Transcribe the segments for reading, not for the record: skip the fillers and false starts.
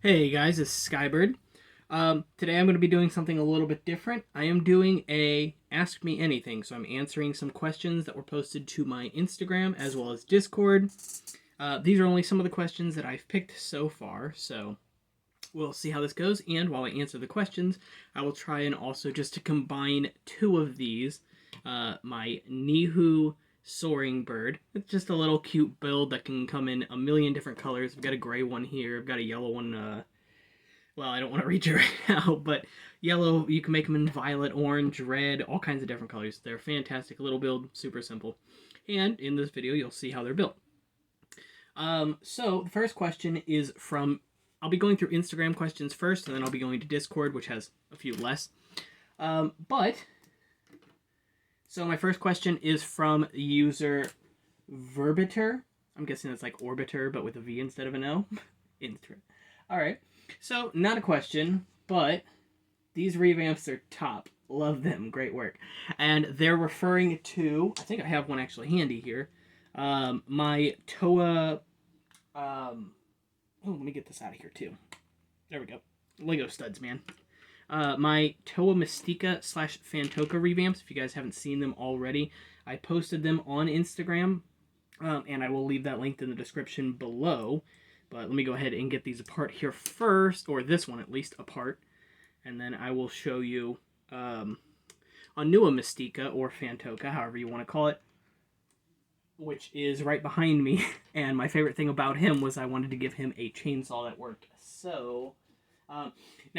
Hey guys, it's Skybird. Today I'm going to be doing something a little bit different. I am doing a Ask Me Anything, so I'm answering some questions that were posted to my Instagram as well as Discord. These are only some of the questions that I've picked so far, so we'll see how this goes. And while I answer the questions, I will try and also just to combine two of these. My Nihu soaring bird. It's just a little cute build that can come in a million different colors. I've got a gray one here. I've got a yellow one. Well, I don't want to reach it right now, but yellow, you can make them in violet, orange, red, all kinds of different colors. They're fantastic little build, super simple. And in this video, you'll see how they're built. So the first question is from, I'll be going through Instagram questions first, and then I'll be going to Discord, which has a few less. So my first question is from the user Verbiter. I'm guessing it's like Orbiter, but with a V instead of an O. All right. So, not a question, but these revamps are top. Love them. Great work. And they're referring to, I think I have one actually handy here, my Toa, oh, let me get this out of here too. There we go. Lego studs, man. My Toa Mystica / Fantoka revamps, if you guys haven't seen them already, I posted them on Instagram, and I will leave that linked in the description below. But let me go ahead and get these apart here first, or this one at least apart, and then I will show you Onua Mystica, or Fantoka, however you want to call it, which is right behind me. And my favorite thing about him was I wanted to give him a chainsaw that worked. So, now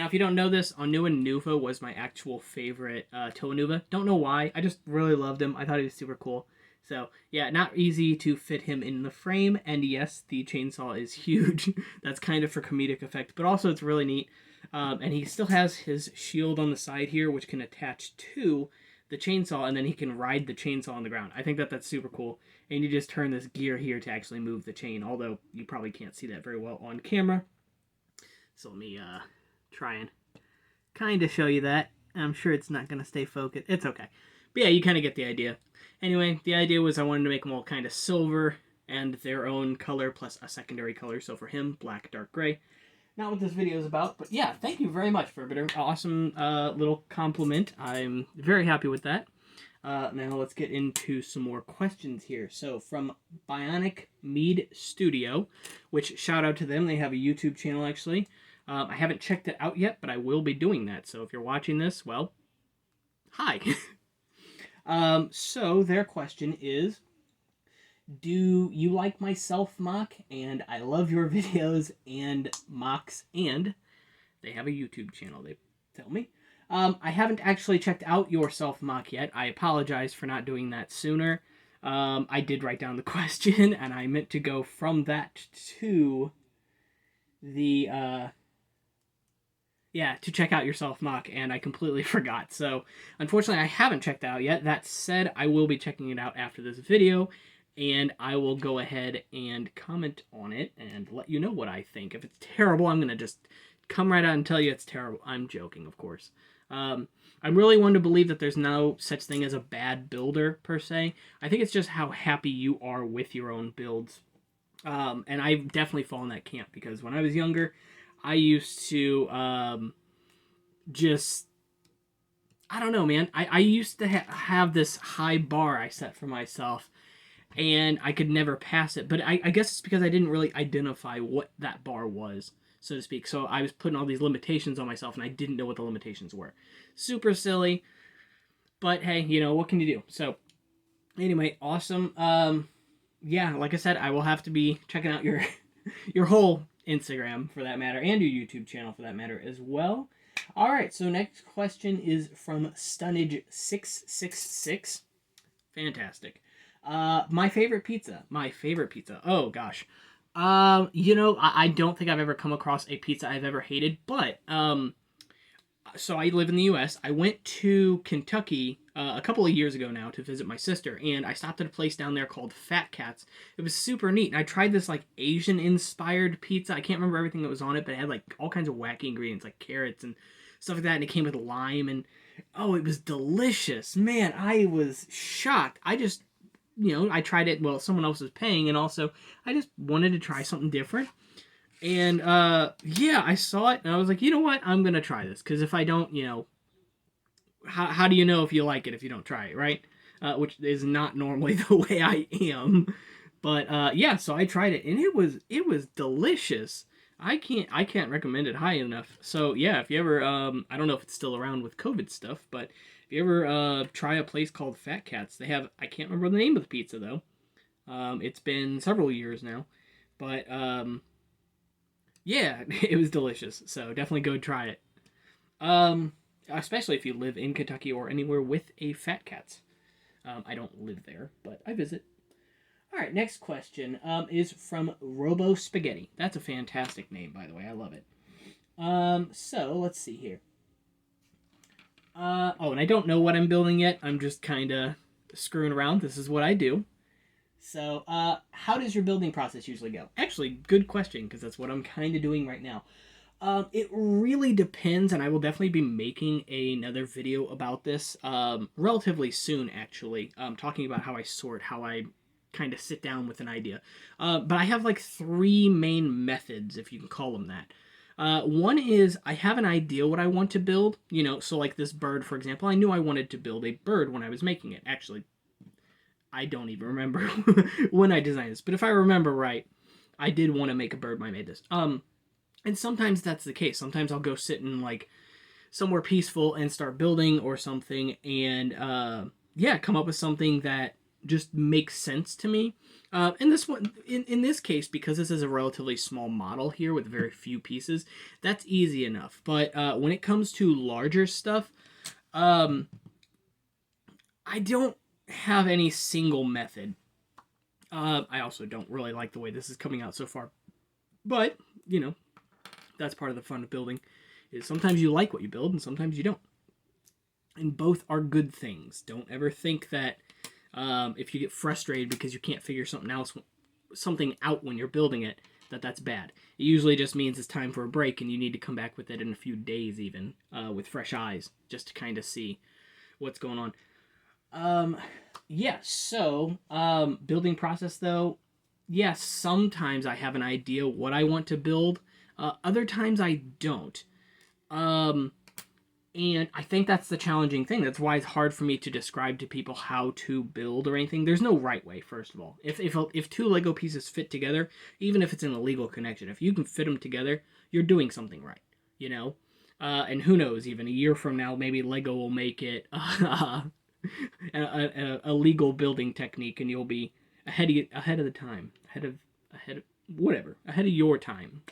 if you don't know this, Onua Nuva was my actual favorite Toa Nuva. Don't know why, I just really loved him. I thought he was super cool. So, yeah, not easy to fit him in the frame, and yes, the chainsaw is huge. That's kind of for comedic effect, but also it's really neat. And he still has his shield on the side here, which can attach to the chainsaw, and then he can ride the chainsaw on the ground. I think that that's super cool. And you just turn this gear here to actually move the chain, although you probably can't see that very well on camera. So let me try and kind of show you that. I'm sure it's not going to stay focused. It's okay. But yeah, you kind of get the idea. Anyway, the idea was I wanted to make them all kind of silver and their own color plus a secondary color. So for him, black, dark gray. Not what this video is about, but yeah, thank you very much, Verbiter. Awesome little compliment. I'm very happy with that. Now let's get into some more questions here. So from Bionic Mead Studio, which shout out to them. They have a YouTube channel actually. I haven't checked it out yet, but I will be doing that. So if you're watching this, well, hi. So their question is, do you like my self-mock? And I love your videos and mocks, and they have a YouTube channel, they tell me. I haven't actually checked out your self-mock yet. I apologize for not doing that sooner. I did write down the question, and I meant to go from that to the, to check out your self-mock, and I completely forgot. So, unfortunately, I haven't checked it out yet. That said, I will be checking it out after this video, and I will go ahead and comment on it and let you know what I think. If it's terrible, I'm going to just come right out and tell you it's terrible. I'm joking, of course. I'm really one to believe that there's no such thing as a bad builder, per se. I think it's just how happy you are with your own builds. And I've definitely fallen in that camp, because when I was younger, I used to I don't know, man. I used to have this high bar I set for myself, and I could never pass it. But I guess it's because I didn't really identify what that bar was, so to speak. So I was putting all these limitations on myself, and I didn't know what the limitations were. Super silly. But hey, you know, what can you do? So anyway, awesome. Yeah, like I said, I will have to be checking out your your whole Instagram, for that matter, and your YouTube channel, for that matter, as well. All right, so next question is from Stunnage666. Fantastic. My favorite pizza. Oh, gosh. You know, I don't think I've ever come across a pizza I've ever hated, but, so I live in the U.S. I went to Kentucky a couple of years ago now to visit my sister, and I stopped at a place down there called Fat Cats. It was super neat, and I tried this like Asian-inspired pizza. I can't remember everything that was on it, but it had like all kinds of wacky ingredients like carrots and stuff like that, and it came with lime, and oh, it was delicious. Man, I was shocked. I just, you know, I tried it, well, someone else was paying, and also I just wanted to try something different. And yeah, I saw it and I was like, you know what? I'm gonna try this because if I don't, how do you know if you like it if you don't try it, right? Which is not normally the way I am. But yeah, so I tried it and it was delicious. I can't recommend it high enough. So yeah, if you ever I don't know if it's still around with COVID stuff, but if you ever try a place called Fat Cats, they have I can't remember the name of the pizza though. It's been several years now, but yeah, it was delicious. So definitely go try it. Especially if you live in Kentucky or anywhere with a Fat Cats. I don't live there, but I visit. All right, next question is from Robo Spaghetti. That's a fantastic name, by the way. I love it. So let's see here. Oh, and I don't know what I'm building yet. I'm just kind of screwing around. This is what I do. So, how does your building process usually go? Actually, good question, because that's what I'm kind of doing right now. It really depends, and I will definitely be making another video about this relatively soon, actually. Talking about how I sort, how I kind of sit down with an idea. But I have like three main methods, if you can call them that. One is I have an idea what I want to build, so like this bird, for example, I knew I wanted to build a bird when I was making it. Actually, I don't even remember when I designed this, but if I remember right, I did want to make a bird when I made this. And sometimes that's the case. Sometimes I'll go sit in like somewhere peaceful and start building or something, and yeah, come up with something that just makes sense to me. And this one, in this case, because this is a relatively small model here with very few pieces, that's easy enough. But when it comes to larger stuff, I don't have any single method. I also don't really like the way this is coming out so far, but that's part of the fun of building. Is sometimes you like what you build and sometimes you don't, and both are good things. Don't ever think that if you get frustrated because you can't figure something out when you're building it, that's bad. It usually just means it's time for a break and you need to come back with it in a few days, even with fresh eyes, just to kind of see what's going on. Yeah, so building process though, yes, sometimes I have an idea what I want to build. Other times I don't. And I think that's the challenging thing. That's why it's hard for me to describe to people how to build or anything. There's no right way, first of all. If two Lego pieces fit together, even if it's an illegal connection, if you can fit them together, you're doing something right, And who knows, even a year from now, maybe Lego will make it a legal building technique, and you'll be ahead of the time, ahead of your time.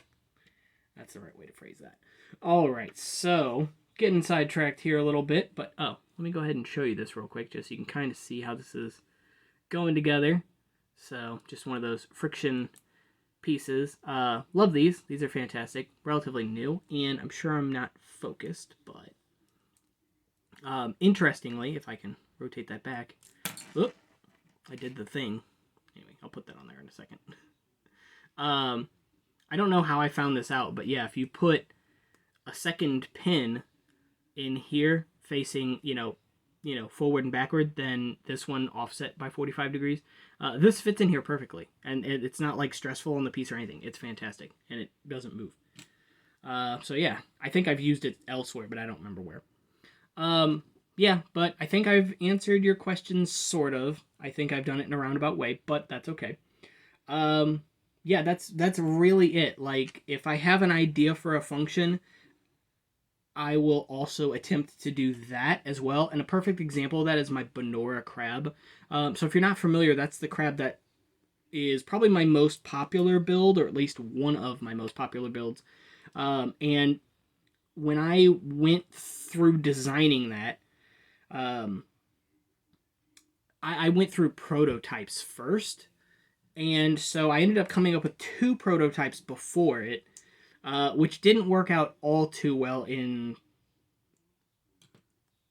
That's the right way to phrase that. All right, so getting sidetracked here a little bit, but let me go ahead and show you this real quick, just so you can kind of see how this is going together. So just one of those friction pieces. Love these. These are fantastic. Relatively new, and I'm sure I'm not focused, but interestingly, if I can rotate that back, oop, I did the thing. Anyway, I'll put that on there in a second. I don't know how I found this out, but yeah, if you put a second pin in here facing, forward and backward, then this one offset by 45 degrees, this fits in here perfectly. And it's not like stressful on the piece or anything. It's fantastic, and it doesn't move. So yeah, I think I've used it elsewhere, but I don't remember where. Yeah, but I think I've answered your questions, sort of. I think I've done it in a roundabout way, but that's okay. Yeah, that's really it. Like, if I have an idea for a function, I will also attempt to do that as well. And a perfect example of that is my Benora crab. So if you're not familiar, that's the crab that is probably my most popular build, or at least one of my most popular builds. And when I went through designing that, I went through prototypes first. And so I ended up coming up with two prototypes before it, which didn't work out all too well in...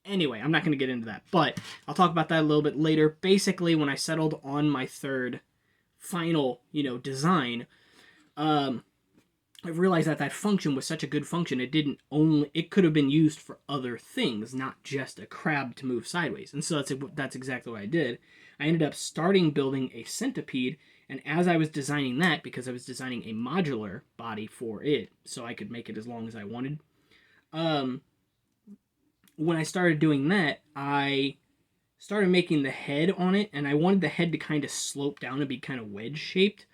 Anyway, I'm not going to get into that, but I'll talk about that a little bit later. Basically, when I settled on my third final, design, I realized that function was such a good function, it could have been used for other things, not just a crab to move sideways. And so that's exactly what I did. I ended up starting building a centipede, And as I was designing that, because I was designing a modular body for it, so I could make it as long as I wanted, when I started doing that, I started making the head on it, and I wanted the head to kind of slope down and be kind of wedge-shaped,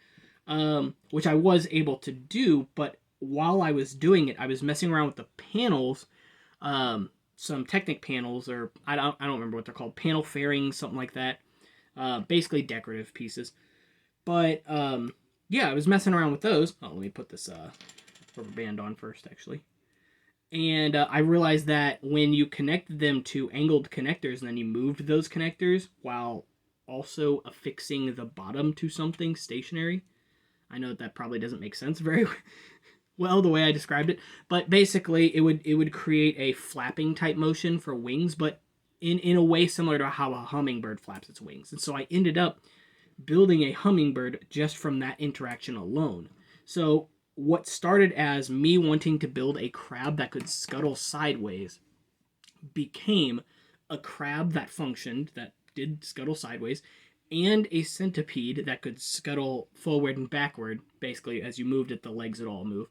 which I was able to do, but while I was doing it, I was messing around with the panels, some Technic panels, or I don't remember what they're called, panel fairings, something like that, basically decorative pieces. But, yeah, I was messing around with those. Oh, let me put this rubber band on first, actually. And I realized that when you connected them to angled connectors and then you moved those connectors while also affixing the bottom to something stationary, I know that probably doesn't make sense very well the way I described it, but basically it would create a flapping type motion for wings, but in a way similar to how a hummingbird flaps its wings. And so I ended up building a hummingbird just from that interaction alone. So what started as me wanting to build a crab that could scuttle sideways became a crab that functioned, that did scuttle sideways, and a centipede that could scuttle forward and backward. Basically, as you moved it, the legs would all move.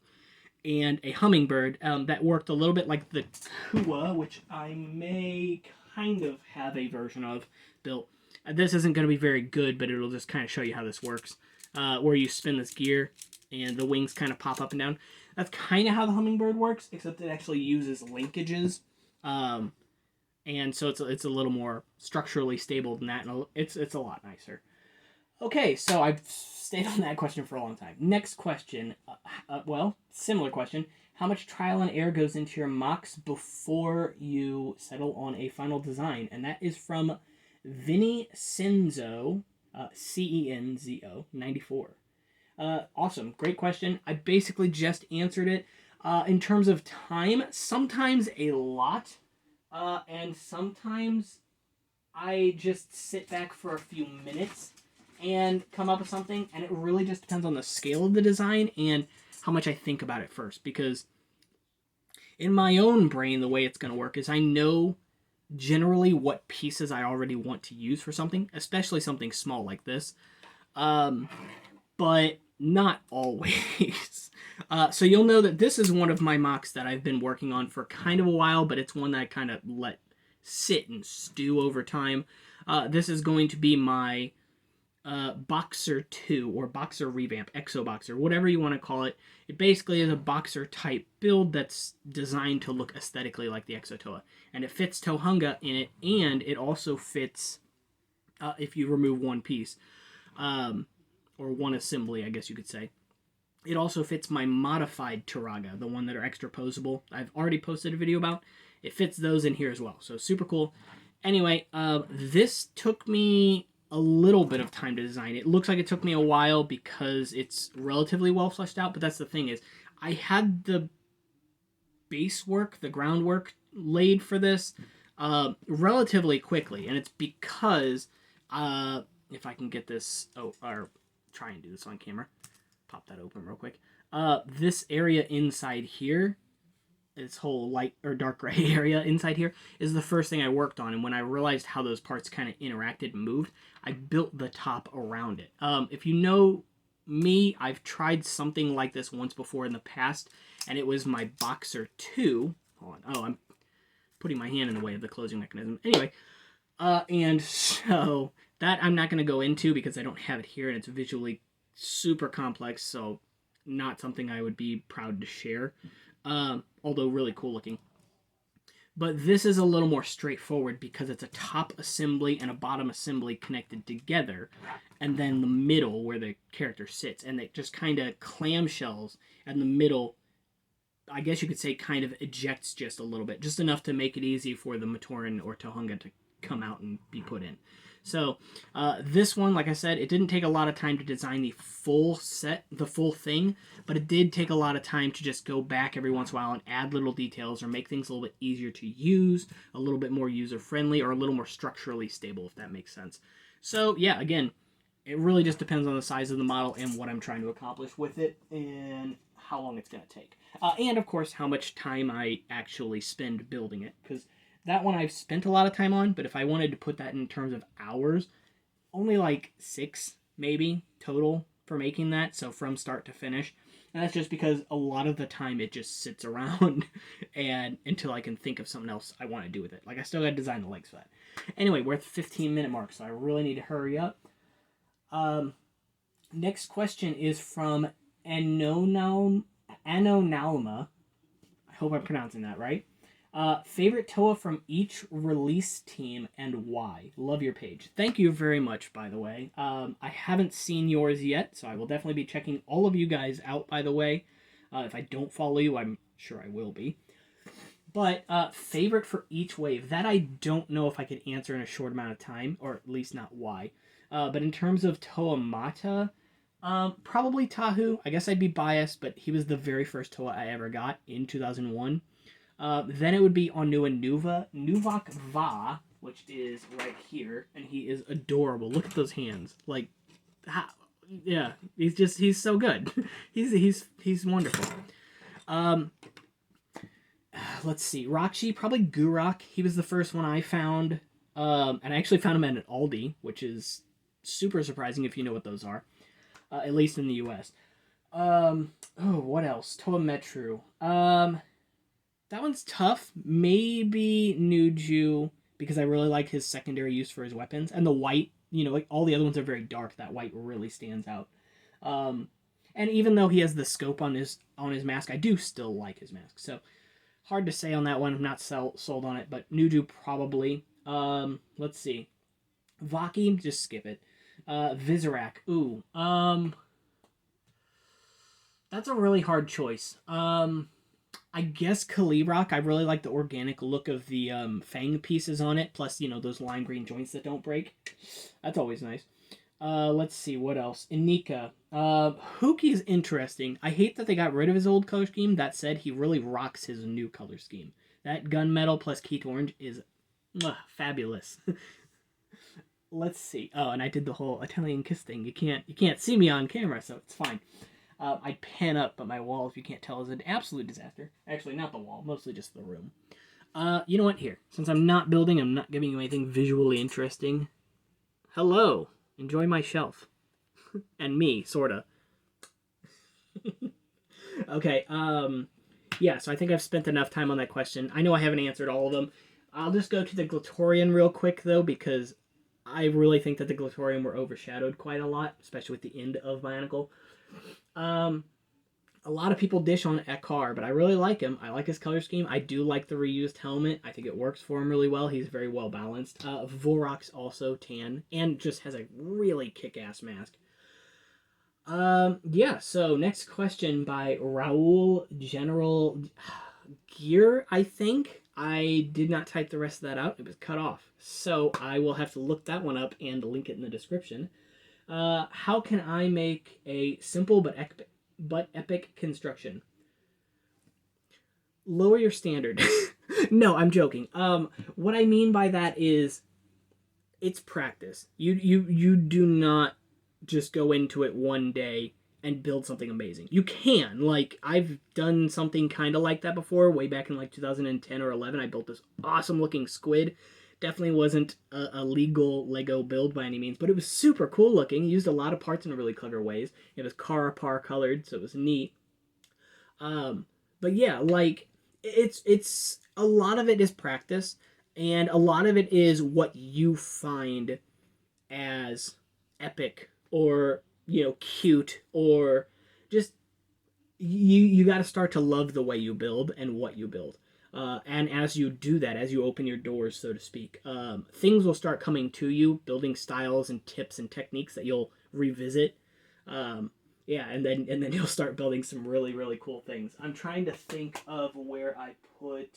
And a hummingbird that worked a little bit like the Kua, which I may kind of have a version of built. This isn't going to be very good, but it'll just kind of show you how this works. Where you spin this gear and the wings kind of pop up and down. That's kind of how the hummingbird works, except it actually uses linkages. And so it's a little more structurally stable than that, and it's a lot nicer. Okay, so I've stayed on that question for a long time. Next question, well, similar question. How much trial and error goes into your mocks before you settle on a final design? And that is from Vinny Cenzo, Cenzo 94. Awesome, great question. I basically just answered it. In terms of time, sometimes a lot, and sometimes I just sit back for a few minutes and come up with something, and it really just depends on the scale of the design and how much I think about it first, because in my own brain, the way it's going to work is I know generally what pieces I already want to use for something, especially something small like this, but not always. So you'll know that this is one of my mocks that I've been working on for kind of a while, but it's one that I kind of let sit and stew over time. This is going to be my Boxer 2 or Boxer Revamp, Exo Boxer, whatever you want to call it. It basically is a Boxer type build that's designed to look aesthetically like the Exo Toa. And it fits Tohunga in it, and it also fits, if you remove one piece, or one assembly, I guess you could say. It also fits my modified Turaga, the one that are extra posable. I've already posted a video about. It fits those in here as well, so super cool. Anyway, this took me a little bit of time to design. It looks like it took me a while because it's relatively well fleshed out, but that's the thing is, I had the base work, the groundwork laid for this relatively quickly, and it's because, if I can get this, or try and do this on camera, pop that open real quick. This area inside here, this whole light or dark gray area inside here, is the first thing I worked on, and when I realized how those parts kind of interacted and moved, I built the top around it. If you know me, I've tried something like this once before in the past, and it was my Boxer 2. Hold on. Oh, I'm putting my hand in the way of the closing mechanism. Anyway, and so that I'm not going to go into because I don't have it here, and it's visually super complex, so not something I would be proud to share. Although really cool looking. But this is a little more straightforward because it's a top assembly and a bottom assembly connected together, and then the middle where the character sits, and it just kind of clamshells, and the middle, I guess you could say, kind of ejects just a little bit, just enough to make it easy for the Matoran or Tohunga to come out and be put in. So this one, like I said, it didn't take a lot of time to design the full set, the full thing, but it did take a lot of time to just go back every once in a while and add little details or make things a little bit easier to use, a little bit more user-friendly, or a little more structurally stable, if that makes sense. So yeah, again, it really just depends on the size of the model and what I'm trying to accomplish with it and how long it's going to take. And of course, how much time I actually spend building it, because that one I've spent a lot of time on, but if I wanted to put that in terms of hours, only like 6, maybe total for making that, so from start to finish. And that's just because a lot of the time it just sits around and until I can think of something else I want to do with it. Like, I still got to design the legs for that. Anyway, we're at the 15-minute mark, so I really need to hurry up. Next question is from Anonalma. I hope I'm pronouncing that right. Favorite TOA from each release team and why? Love your page. Thank you very much, by the way. I haven't seen yours yet, so I will definitely be checking all of you guys out, by the way. If I don't follow you, I'm sure I will be. But favorite for each wave, that I don't know if I could answer in a short amount of time, or at least not why. But in terms of TOA Mata, probably Tahu. I guess I'd be biased, but he was the very first TOA I ever got in 2001. Then it would be Onua Nuvok Va, which is right here, and he is adorable. Look at those hands. Like, yeah, he's so good. he's wonderful. Let's see, Rakshi, probably Gurok. He was the first one I found, and I actually found him at an Aldi, which is super surprising if you know what those are, at least in the U.S. What else? Toa Metru. That one's tough. Maybe Nuju, because I really like his secondary use for his weapons. And the white, like all the other ones are very dark. That white really stands out. And even though he has the scope on his mask, I do still like his mask. So, hard to say on that one. I'm not sold on it, but Nuju probably. Let's see. Vaki, just skip it. Vizorak. Ooh. That's a really hard choice. I guess Kalibrak. I really like the organic look of the fang pieces on it. Plus, those lime green joints that don't break. That's always nice. Let's see, what else? Inika. Hookie's interesting. I hate that they got rid of his old color scheme. That said, he really rocks his new color scheme. That gunmetal plus Keat Orange is fabulous. Let's see. Oh, and I did the whole Italian kiss thing. You can't see me on camera, so it's fine. I pan up, but my wall, if you can't tell, is an absolute disaster. Actually, not the wall, mostly just the room. You know what? Here, since I'm not building, I'm not giving you anything visually interesting. Hello. Enjoy my shelf. And me, sorta. Okay, yeah, so I think I've spent enough time on that question. I know I haven't answered all of them. I'll just go to the Glatorian real quick, though, because I really think that the Glatorian were overshadowed quite a lot, especially with the end of Bionicle. A lot of people dish on Ekar, but I really like him. I like his color scheme. I do like the reused helmet. I think it works for him really well. He's very well balanced. Vorok's also tan and just has a really kick-ass mask. Yeah, so next question by Raul General Gear, I think. I did not type the rest of that out. It was cut off. So I will have to look that one up and link it in the description. How can I make a simple but epic construction? Lower your standard. No, I'm joking. What I mean by that is it's practice. You do not just go into it one day and build something amazing. You can. Like, I've done something kind of like that before, way back in like 2010 or 11. I built this awesome looking squid. Definitely wasn't a legal Lego build by any means, but it was super cool looking. He used a lot of parts in really clever ways. It was Carapar colored, so it was neat. But yeah, like, it's a lot of it is practice, and a lot of it is what you find as epic or, cute, or just you got to start to love the way you build and what you build. And as you do that, as you open your doors, so to speak, things will start coming to you, building styles and tips and techniques that you'll revisit. Yeah, and then you'll start building some really, really cool things. I'm trying to think of where I put...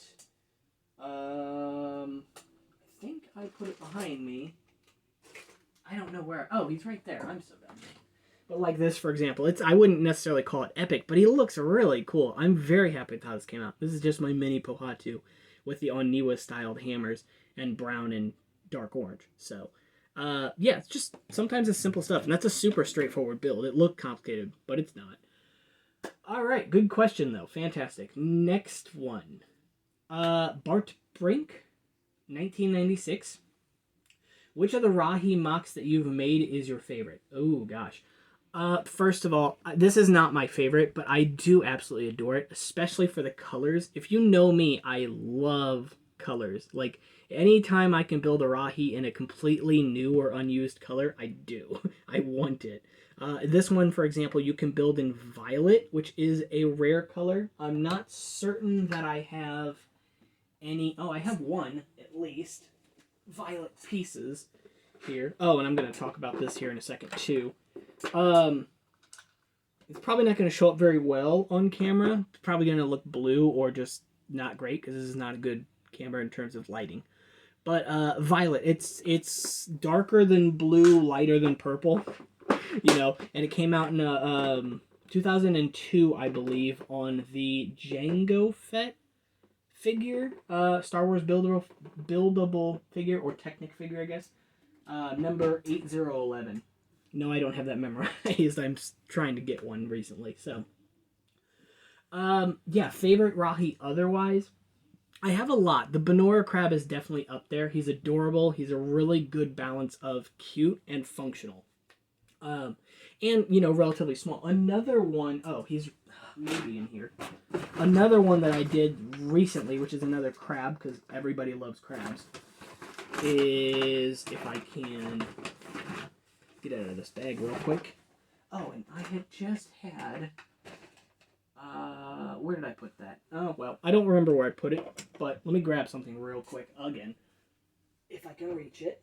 I think I put it behind me. I don't know where... Oh, he's right there. I'm so dumb. But like this, for example, I wouldn't necessarily call it epic, but he looks really cool. I'm very happy with how this came out. This is just my mini Pohatu with the Oniwa-styled hammers and brown and dark orange. So, yeah, it's just sometimes it's simple stuff. And that's a super straightforward build. It looked complicated, but it's not. All right, good question, though. Fantastic. Next one. Bart Brink, 1996. Which of the Rahi mocks that you've made is your favorite? Oh, gosh. First of all, this is not my favorite, but I do absolutely adore it, especially for the colors. If you know me, I love colors. Like, anytime I can build a Rahi in a completely new or unused color, I do. I want it. This one, for example, you can build in violet, which is a rare color. I'm not certain that I have any... Oh, I have one, at least. Violet pieces here. Oh, and I'm going to talk about this here in a second, too. It's probably not going to show up very well on camera. It's probably going to look blue or just not great because this is not a good camera in terms of lighting. But violet, it's darker than blue, lighter than purple, you know. And it came out in 2002, I believe, on the Jango Fett figure, Star Wars buildable figure or Technic figure, I guess. Number 8011. No, I don't have that memorized. I'm trying to get one recently. So, yeah, favorite Rahi otherwise. I have a lot. The Benora crab is definitely up there. He's adorable. He's a really good balance of cute and functional. And, you know, relatively small. Another one, oh, he's maybe in here. Another one that I did recently, which is another crab, because everybody loves crabs, is, if I can... get out of this bag real quick. Oh, and I had just had... where did I put that? Oh, well, I don't remember where I put it, but let me grab something real quick again, if I can reach it.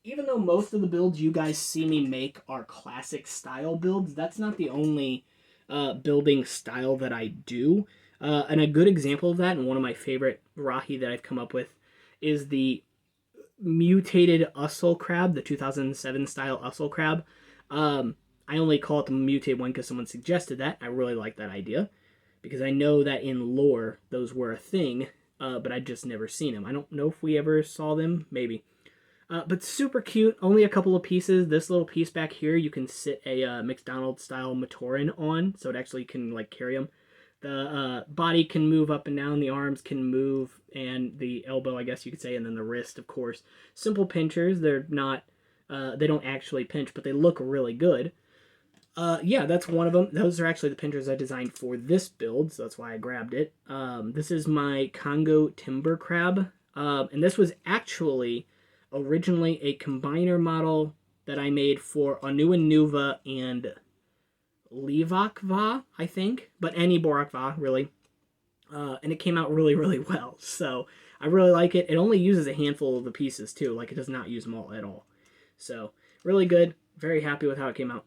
Even though most of the builds you guys see me make are classic style builds, that's not the only building style that I do. And a good example of that, and one of my favorite Rahi that I've come up with, is the mutated Ussel crab, the 2007 style Ussel crab. I only call it the mutated one because someone suggested that. I really like that idea because I know that in lore those were a thing, but I'd just never seen them. I don't know if we ever saw them, maybe. But super cute, only a couple of pieces. This little piece back here, you can sit a McDonald's style Matoran on, so it actually can like carry them. The body can move up and down, the arms can move, and the elbow, I guess you could say, and then the wrist, of course. Simple pinchers. They're not, they don't actually pinch, but they look really good. Yeah, that's one of them. Those are actually the pinchers I designed for this build, so that's why I grabbed it. This is my Congo Timber Crab, and this was actually originally a combiner model that I made for Anua Nuva and Levakva, I think, but any Borakva, really. And it came out really, really well, so I really like it. It only uses a handful of the pieces, too, like it does not use them all at all. So, really good, very happy with how it came out.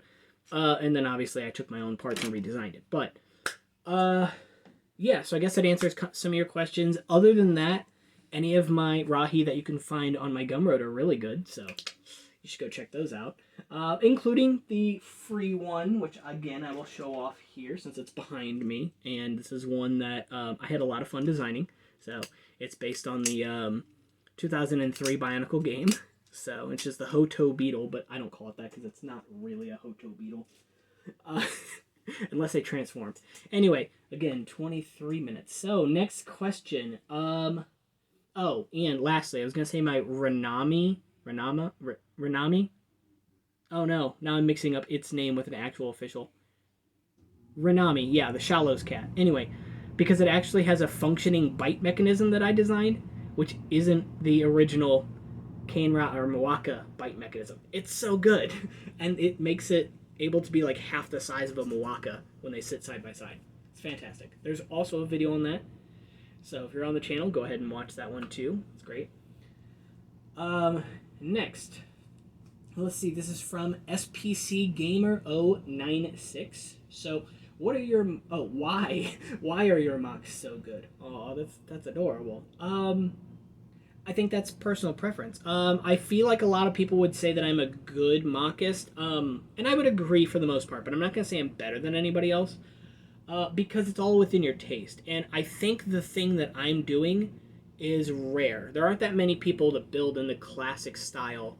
And then, obviously, I took my own parts and redesigned it. But, yeah, so I guess that answers some of your questions. Other than that, any of my Rahi that you can find on my Gumroad are really good, so you should go check those out. Including the free one, which, again, I will show off here since it's behind me. And this is one that I had a lot of fun designing. So, it's based on the 2003 Bionicle game. So, it's just the Hoto Beetle, but I don't call it that because it's not really a Hoto Beetle. Unless they transform. Anyway, again, 23 minutes. So, next question. Oh, and lastly, I was going to say my Renami. Oh no, now I'm mixing up its name with an actual official. Renami, yeah, the Shallows cat. Anyway, because it actually has a functioning bite mechanism that I designed, which isn't the original Kainra or Mawaka bite mechanism. It's so good, and it makes it able to be like half the size of a Mawaka when they sit side by side. It's fantastic. There's also a video on that. So if you're on the channel, go ahead and watch that one too. It's great. Next. Let's see. This is from SPC Gamer 096. So what are your... Oh, why? Why are your mocks so good? Oh, that's adorable. I think that's personal preference. I feel like a lot of people would say that I'm a good mockist. And I would agree for the most part, but I'm not going to say I'm better than anybody else. Because it's all within your taste. And I think the thing that I'm doing is rare. There aren't that many people that build in the classic style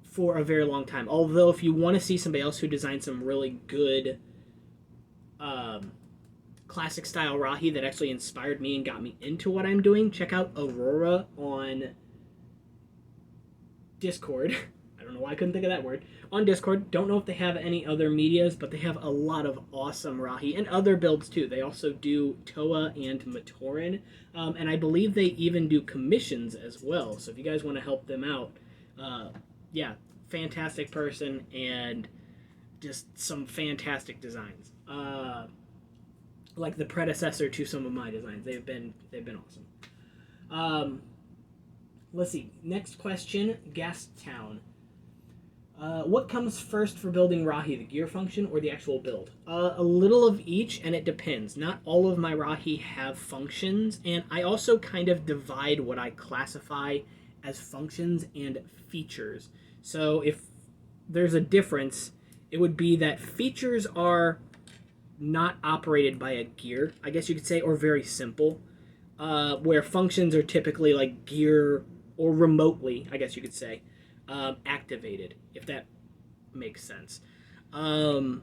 for a very long time. Although if you want to see somebody else who designed some really good classic style Rahi that actually inspired me and got me into what I'm doing, check out Aurora on Discord. I don't know why I couldn't think of that word. On Discord. Don't know if they have any other medias, but they have a lot of awesome Rahi and other builds too. They also do Toa and Matoran, and I believe they even do commissions as well. So if you guys want to help them out, yeah, fantastic person and just some fantastic designs. Like the predecessor to some of my designs. They've been awesome. Let's see. Next question, Gastown. What comes first for building Rahi, the gear function or the actual build? A little of each, and it depends. Not all of my Rahi have functions, and I also kind of divide what I classify as functions and features. So if there's a difference, it would be that features are not operated by a gear, I guess you could say, or very simple, where functions are typically like gear or remotely, I guess you could say, activated, if that makes sense. And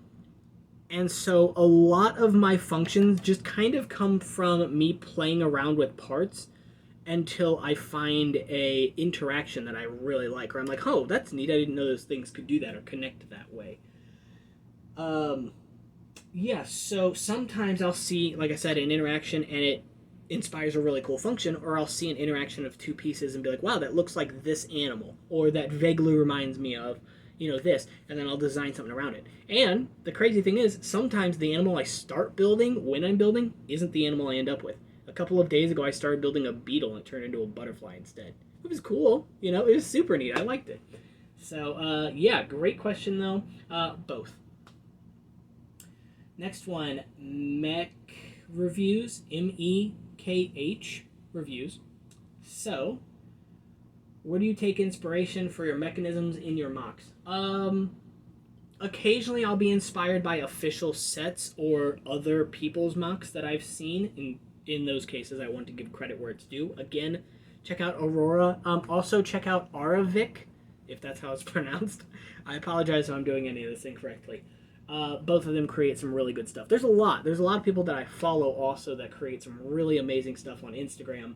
so a lot of my functions just kind of come from me playing around with parts until I find a interaction that I really like, or I'm like, oh, that's neat, I didn't know those things could do that or connect that way. Yeah, so sometimes I'll see, like I said, an interaction and it inspires a really cool function, or I'll see an interaction of two pieces and be like, wow, that looks like this animal, or that vaguely reminds me of, this, and then I'll design something around it. And the crazy thing is, sometimes the animal I start building, when I'm building, isn't the animal I end up with. A couple of days ago, I started building a beetle and it turned into a butterfly instead. It was cool, it was super neat, I liked it. So, yeah, great question though, both. Next one, Mech Reviews, MEKH Reviews. So, where do you take inspiration for your mechanisms in your mocks? Occasionally I'll be inspired by official sets or other people's mocks that I've seen. In those cases, I want to give credit where it's due. Again, check out Aurora. Also, check out Aravik, if that's how it's pronounced. I apologize if I'm doing any of this incorrectly. Both of them create some really good stuff. There's a lot of people that I follow also that create some really amazing stuff on Instagram,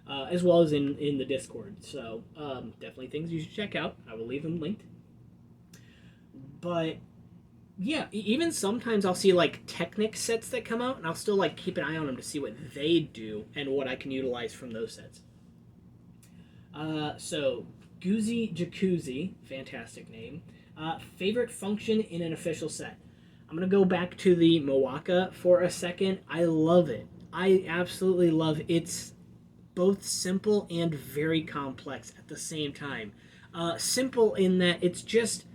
as well as in the Discord. So definitely things you should check out. I will leave them linked. But yeah, even sometimes I'll see like Technic sets that come out, and I'll still like keep an eye on them to see what they do and what I can utilize from those sets. So Goozy Jacuzzi, fantastic name. Favorite function in an official set. I'm going to go back to the Moaka for a second. I love it. I absolutely love it. It's both simple and very complex at the same time. Simple in that it's just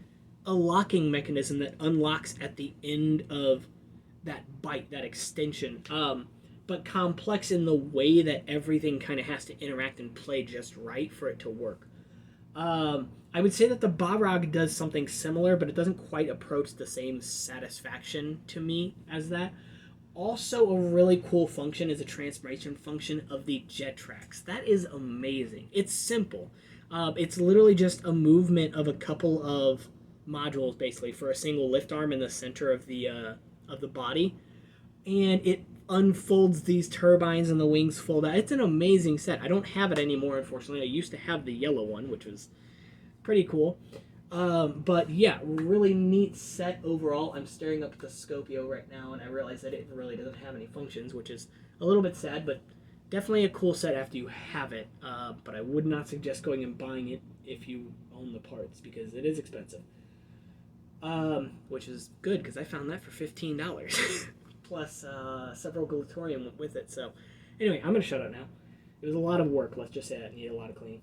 a locking mechanism that unlocks at the end of that bite, that extension. But complex in the way that everything kind of has to interact and play just right for it to work. I would say that the Barag does something similar, but it doesn't quite approach the same satisfaction to me as that. Also, a really cool function is a transformation function of the jet tracks. That is amazing. It's simple. It's literally just a movement of a couple of modules, basically, for a single lift arm in the center of the body, and it unfolds these turbines and the wings fold out. It's an amazing set. I don't have it anymore, unfortunately. I used to have the yellow one, which was pretty cool. But yeah, really neat set overall. I'm staring up at the Scopio right now, and I realize that it really doesn't have any functions, which is a little bit sad, but definitely a cool set after you have it. But I would not suggest going and buying it if you own the parts, because it is expensive. Which is good, because I found that for $15. Plus several Glatorium went with it. So anyway, I'm going to shut up now. It was a lot of work, let's just say that. Needed a lot of cleaning.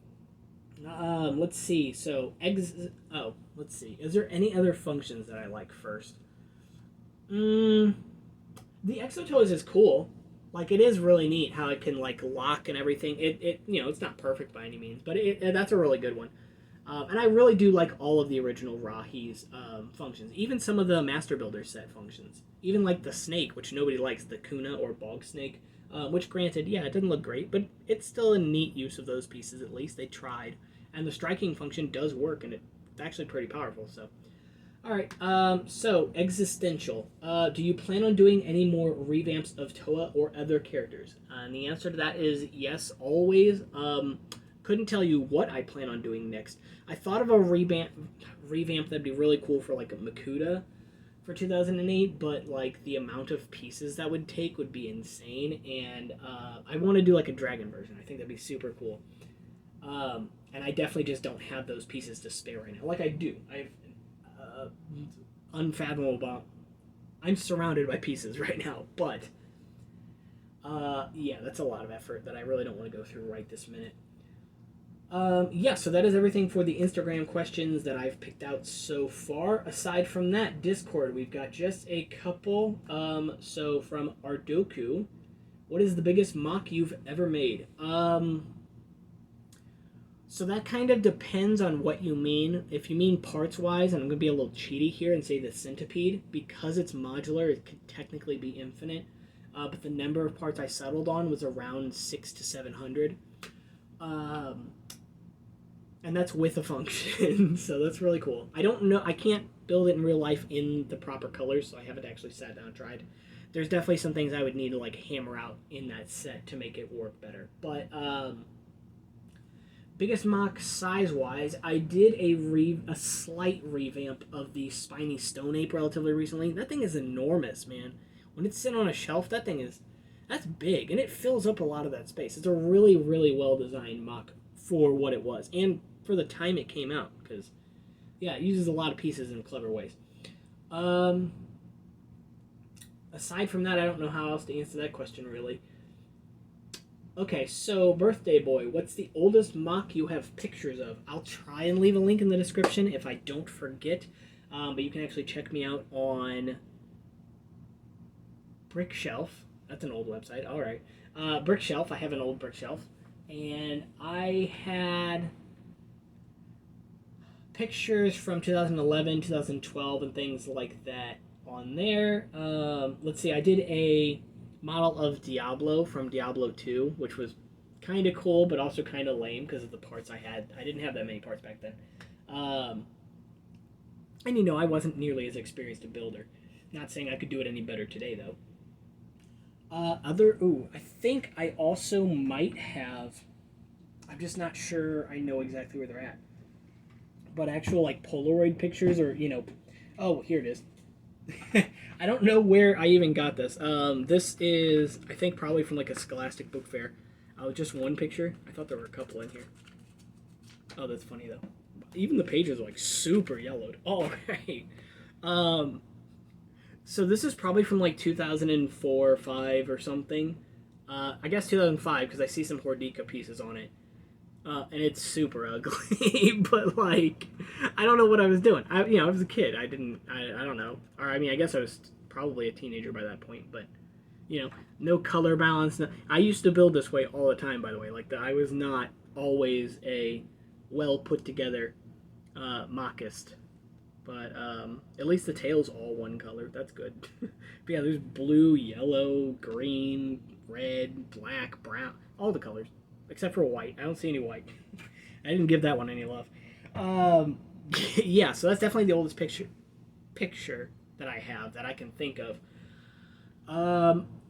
Let's see. So, let's see. Is there any other functions that I like first? The Exotoes is cool. Like, it is really neat how it can, like, lock and everything. It's not perfect by any means, but that's a really good one. And I really do like all of the original Rahi's functions. Even some of the Master Builder set functions. Even like the snake, which nobody likes, the Kuna or Bog Snake. Which, granted, yeah, it doesn't look great, but it's still a neat use of those pieces, at least. They tried. And the striking function does work, and it's actually pretty powerful, so. Alright, so, Existential. Do you plan on doing any more revamps of Toa or other characters? And the answer to that is yes, always. couldn't tell you what I plan on doing next. I thought of a revamp that'd be really cool for like a Makuta for 2008, but like the amount of pieces that would take would be insane, and I want to do like a dragon version. I think that'd be super cool. And I definitely just don't have those pieces to spare right now. Like I do. I have unfathomable. I'm surrounded by pieces right now, but yeah, that's a lot of effort that I really don't want to go through right this minute. Yeah, so that is everything for the Instagram questions that I've picked out so far. Aside from that, Discord, we've got just a couple. So from Ardoku, what is the biggest mock you've ever made? So that kind of depends on what you mean. If you mean parts-wise, and I'm going to be a little cheaty here and say the centipede, because it's modular, it could technically be infinite. But the number of parts I settled on was around 600 to 700. And that's with a function, so that's really cool. I don't know, I can't build it in real life in the proper colors, so I haven't actually sat down and tried. There's definitely some things I would need to like hammer out in that set to make it work better. But biggest mock size-wise, I did a slight revamp of the Spiny Stone Ape relatively recently. That thing is enormous, man. When it's sitting on a shelf, that's big, and it fills up a lot of that space. It's a really, really well-designed mock for what it was, and for the time it came out, because, yeah, it uses a lot of pieces in clever ways. Aside from that, I don't know how else to answer that question, really. Okay, so Birthday Boy, what's the oldest mock you have pictures of? I'll try and leave a link in the description if I don't forget, but you can actually check me out on Brickshelf. That's an old website, all right. Brickshelf, I have an old Brickshelf, and I had pictures from 2011, 2012, and things like that on there. Let's see, I did a model of Diablo from Diablo 2, which was kind of cool, but also kind of lame because of the parts I had. I didn't have that many parts back then. And, you know, I wasn't nearly as experienced a builder. Not saying I could do it any better today, though. I think I also might have, I'm just not sure I know exactly where they're at, but actual, like, Polaroid pictures or, you know, oh, here it is. I don't know where I even got this. This is, I think, probably from, like, a Scholastic book fair. Just one picture. I thought there were a couple in here. Oh, that's funny, though. Even the pages are, like, super yellowed. All right. So this is probably from like 2004 or 5 or something. I guess 2005 because I see some Hordika pieces on it. And it's super ugly, but like, I don't know what I was doing. I was a kid. I don't know. Or I mean, I guess I was probably a teenager by that point, but you know, no color balance. I used to build this way all the time, by the way. Like, I was not always a well put together mockist. But at least the tail's all one color. That's good. But yeah, there's blue, yellow, green, red, black, brown. All the colors. Except for white. I don't see any white. I didn't give that one any love. Yeah, so that's definitely the oldest picture that I have that I can think of.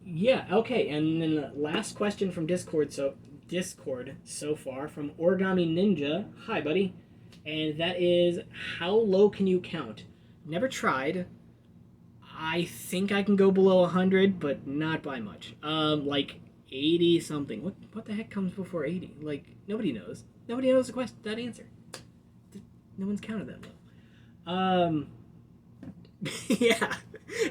Yeah, okay. And then the last question from Discord so far from Origami Ninja. Hi, buddy. And that is, how low can you count? Never tried. I think I can go below 100, but not by much. Like 80 something. What the heck comes before 80? Like, nobody knows. Nobody knows that answer. No one's counted that low. Yeah.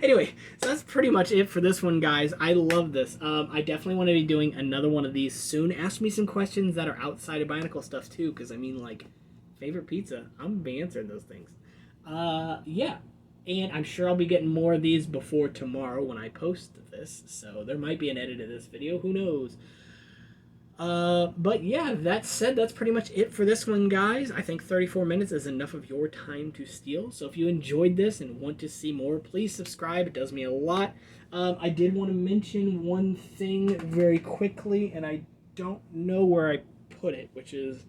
Anyway, so that's pretty much it for this one, guys. I love this. I definitely want to be doing another one of these soon. Ask me some questions that are outside of Bionicle stuff, too, because, I mean, like, favorite pizza. I'm going to be answering those things. Yeah. And I'm sure I'll be getting more of these before tomorrow when I post this. So there might be an edit of this video. Who knows? But yeah, that said, that's pretty much it for this one, guys. I think 34 minutes is enough of your time to steal. So if you enjoyed this and want to see more, please subscribe. It does me a lot. I did want to mention one thing very quickly, and I don't know where I put it, which is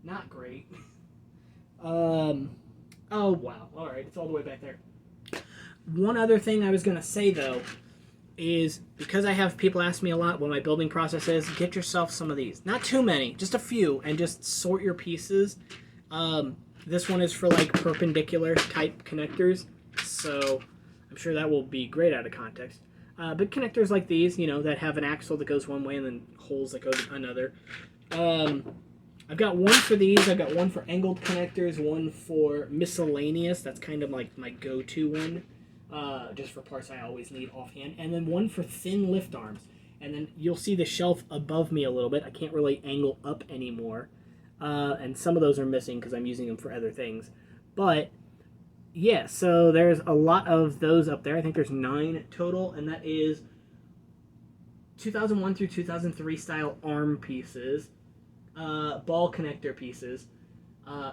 not great. Oh, wow. All right, it's all the way back there. One other thing I was going to say, though, is, because I have people ask me a lot what my building process is, get yourself some of these. Not too many, just a few, and just sort your pieces. This one is for like perpendicular type connectors, so I'm sure that will be great out of context. But connectors like these, you know, that have an axle that goes one way and then holes that go another. I've got one for these. I've got one for angled connectors, one for miscellaneous. That's kind of like my go-to one, just for parts I always need offhand. And then one for thin lift arms. And then you'll see the shelf above me a little bit. I can't really angle up anymore. And some of those are missing because I'm using them for other things. But yeah, so there's a lot of those up there. I think there's 9 total, and that is 2001 through 2003 style arm pieces, ball connector pieces,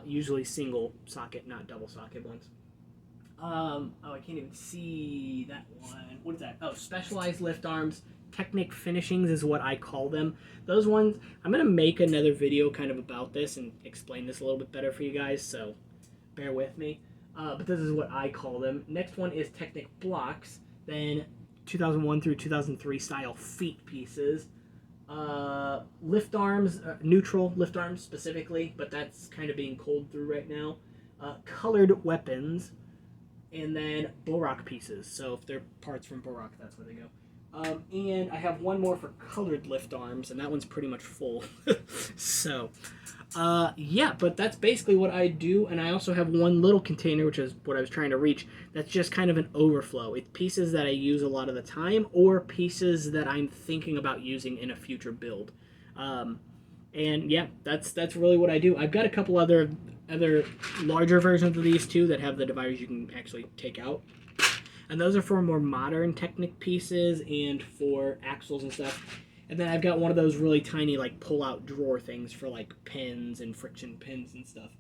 usually single socket, not double socket ones. Oh, I can't even see that one. What is that? Oh, specialized lift arms. Technic finishings is what I call them. Those ones, I'm going to make another video kind of about this and explain this a little bit better for you guys, so bear with me. But this is what I call them. Next one is Technic blocks. Then 2001 through 2003 style feet pieces. Lift arms, neutral lift arms specifically, but that's kind of being cold through right now. Colored weapons. And then Borak pieces. So if they're parts from Borak, that's where they go. And I have one more for colored lift arms, and that one's pretty much full. So, yeah, but that's basically what I do. And I also have one little container, which is what I was trying to reach. That's just kind of an overflow. It's pieces that I use a lot of the time, or pieces that I'm thinking about using in a future build. And yeah, that's really what I do. I've got a couple other larger versions of these too that have the dividers you can actually take out. And those are for more modern Technic pieces and for axles and stuff. And then I've got one of those really tiny like pull-out drawer things for like pins and friction pins and stuff.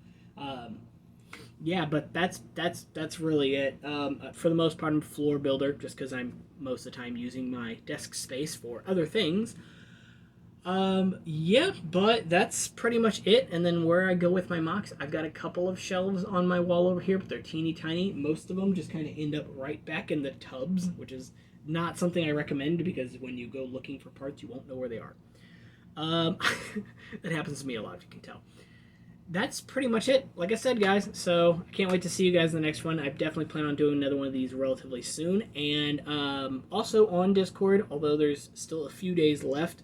Yeah, but that's really it. For the most part, I'm a floor builder just because I'm most of the time using my desk space for other things. Yeah, but that's pretty much it. And then where I go with my mocks, I've got a couple of shelves on my wall over here, but they're teeny tiny. Most of them just kind of end up right back in the tubs, which is not something I recommend because when you go looking for parts, you won't know where they are. That happens to me a lot, if you can tell. That's pretty much it. Like I said, guys, so I can't wait to see you guys in the next one. I definitely plan on doing another one of these relatively soon. And also on Discord, although there's still a few days left,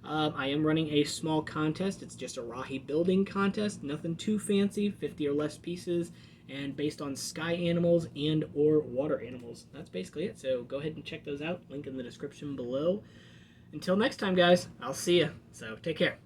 I am running a small contest. It's just a Rahi building contest. Nothing too fancy, 50 or less pieces, and based on sky animals and or water animals. That's basically it. So go ahead and check those out. Link in the description below. Until next time, guys, I'll see ya. So take care.